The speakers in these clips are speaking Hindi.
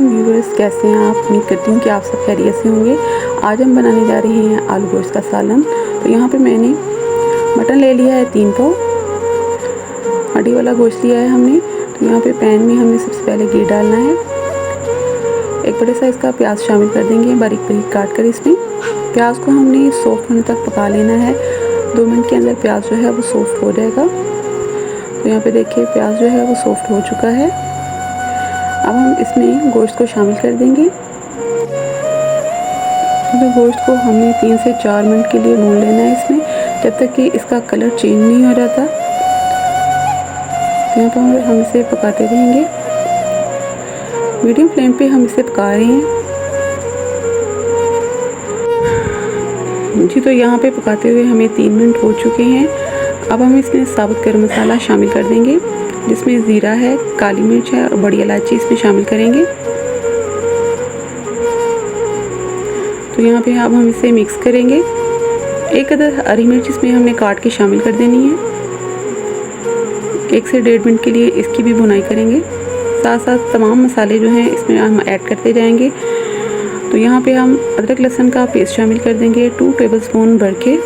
व्यूअर्स, कैसे हैं आप? उम्मीद करती हूँ कि आप सब खैरियत से होंगे। आज हम बनाने जा रहे हैं आलू गोश्त का सालन। तो यहाँ पे मैंने मटन ले लिया है 3 पाव, हड्डी वाला गोश्त लिया है हमने। तो यहाँ पे पैन में हमने सबसे पहले घी डालना है। एक बड़े साइज़ का प्याज शामिल कर देंगे बारीक बारीक काट कर। इसमें प्याज को हमने सॉफ्ट होने तक पका लेना है। 2 मिनट के अंदर प्याज जो है वो सॉफ्ट हो जाएगा। तो यहाँ पे देखिए प्याज जो है वो सॉफ्ट हो चुका है। अब हम इसमें गोश्त को शामिल कर देंगे। तो गोश्त को हमने 3 से 4 मिनट के लिए भून लेना है इसमें, जब तक कि इसका कलर चेंज नहीं हो जाता। तो यहाँ पर हम इसे पकाते रहेंगे। मीडियम फ्लेम पे हम इसे पका रहे हैं जी। तो यहाँ पे पकाते हुए हमें 3 मिनट हो चुके हैं। अब हम इसमें साबुत गरम मसाला शामिल कर देंगे, जिसमें ज़ीरा है, काली मिर्च है और बड़ी इलायची इसमें शामिल करेंगे। तो यहाँ पे अब हम इसे मिक्स करेंगे। 1 अदद हरी मिर्च इसमें हमने काट के शामिल कर देनी है। 1 से 1.5 मिनट के लिए इसकी भी भुनाई करेंगे। साथ साथ तमाम मसाले जो हैं इसमें हम ऐड करते जाएंगे। तो यहाँ पे हम अदरक लहसुन का पेस्ट शामिल कर देंगे 2 टेबलस्पून भर के।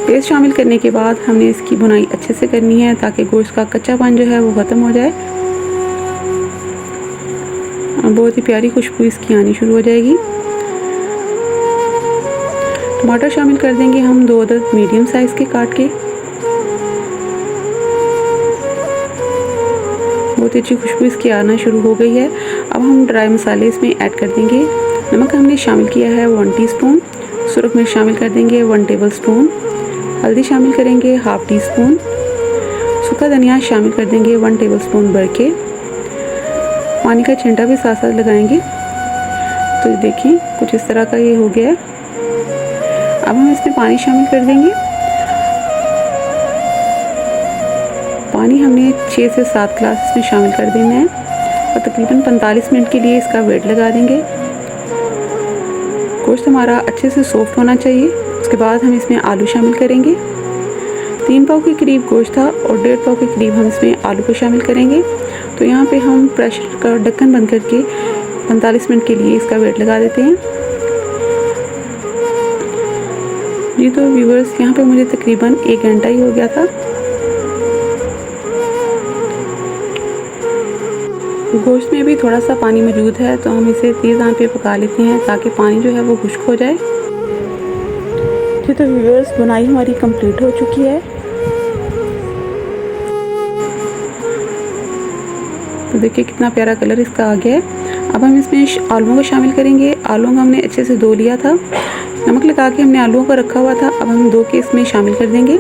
पेस्ट शामिल करने के बाद हमने इसकी भुनाई अच्छे से करनी है, ताकि गोश्त का कच्चापन जो है वो ख़त्म हो जाए। बहुत ही प्यारी खुशबू इसकी आनी शुरू हो जाएगी। टमाटर शामिल कर देंगे हम 2 अदद मीडियम साइज़ के काट के। बहुत ही अच्छी खुशबू इसकी आना शुरू हो गई है। अब हम ड्राई मसाले इसमें ऐड कर देंगे। नमक हमने शामिल किया है 1 टीस्पून। सुरख मिर्च शामिल कर देंगे 1 टेबलस्पून। हल्दी शामिल करेंगे 1/2 टीस्पून। सूखा धनिया शामिल कर देंगे 1 टेबलस्पून भर के। पानी का छिंटा भी साथ साथ लगाएंगे। तो देखिए कुछ इस तरह का ये हो गया है। अब हम इसमें पानी शामिल कर देंगे। पानी हमने 6 से 7 ग्लास इसमें शामिल कर देना है और तकरीबन 45 मिनट के लिए इसका वेट लगा देंगे। गोश्त हमारा अच्छे से सॉफ्ट होना चाहिए। उसके बाद हम इसमें आलू शामिल करेंगे। 3 पाव के करीब गोश्त था और 1.5 पाव के करीब हम इसमें आलू को शामिल करेंगे। तो यहाँ पे हम प्रेशर का ढक्कन बंद करके 45 मिनट के लिए इसका वेट लगा देते हैं जी। तो व्यूअर्स, यहाँ पे मुझे तकरीबन 1 घंटा ही हो गया था। गोश्त में भी थोड़ा सा पानी मौजूद है, तो हम इसे तेज़ आंच पे पका लेते हैं ताकि पानी जो है वो खुश्क हो जाए जी। तो व्यूअर्स, बुनाई हमारी कंप्लीट हो चुकी है। तो देखिए कितना प्यारा कलर इसका आ गया है। अब हम इसमें आलूओं को शामिल करेंगे। आलूओं को हमने अच्छे से धो लिया था, नमक लगा के हमने आलूओं को रखा हुआ था। अब हम धो के इसमें शामिल कर देंगे।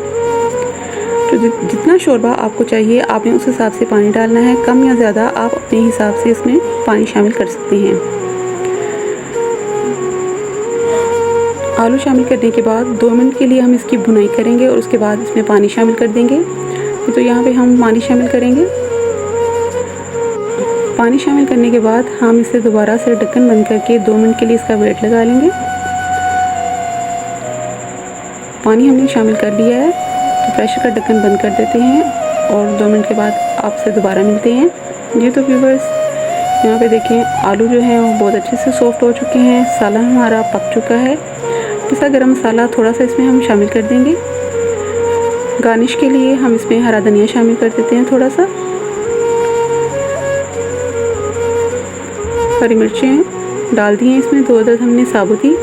तो जितना शोरबा आपको चाहिए आपने उस हिसाब से पानी डालना है। कम या ज़्यादा आप अपने हिसाब से इसमें पानी शामिल कर सकते हैं। आलू शामिल करने के बाद 2 मिनट के लिए हम इसकी भुनाई करेंगे और उसके बाद इसमें पानी शामिल कर देंगे। तो यहाँ पे हम पानी शामिल करेंगे। पानी शामिल करने के बाद हम इसे दोबारा से ढक्कन बंद करके 2 मिनट के लिए इसका वेट लगा लेंगे। पानी हमने शामिल कर लिया है, तो प्रेशर का ढक्कन बंद कर देते हैं और 2 मिनट के बाद आपसे दोबारा मिलते हैं जी। तो व्यूअर्स, यहाँ पे देखें आलू जो हैं वो बहुत अच्छे से सॉफ्ट हो चुके हैं। सालन हमारा पक चुका है। पिसा गरम मसाला थोड़ा सा इसमें हम शामिल कर देंगे। गार्निश के लिए हम इसमें हरा धनिया शामिल कर देते हैं थोड़ा सा। हरी मिर्चें डाल दी हैं इसमें 2 अदद हमने साबुती।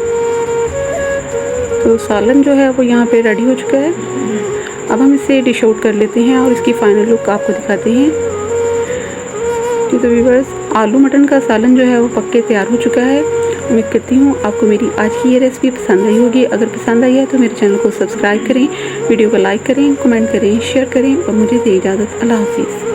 तो सालन जो है वो यहाँ पे रेडी हो चुका है। अब हम इसे डिश आउट कर लेते हैं और इसकी फाइनल लुक आपको दिखाते हैं। तो व्यूअर्स, आलू मटन का सालन जो है वो पक के तैयार हो चुका है। उम्मीद करती हूँ आपको मेरी आज की ये रेसिपी पसंद आई होगी। अगर पसंद आई है तो मेरे चैनल को सब्सक्राइब करें, वीडियो को लाइक करें, कमेंट करें, शेयर करें और मुझे दें इजाज़त। अल्लाह हाफिज़।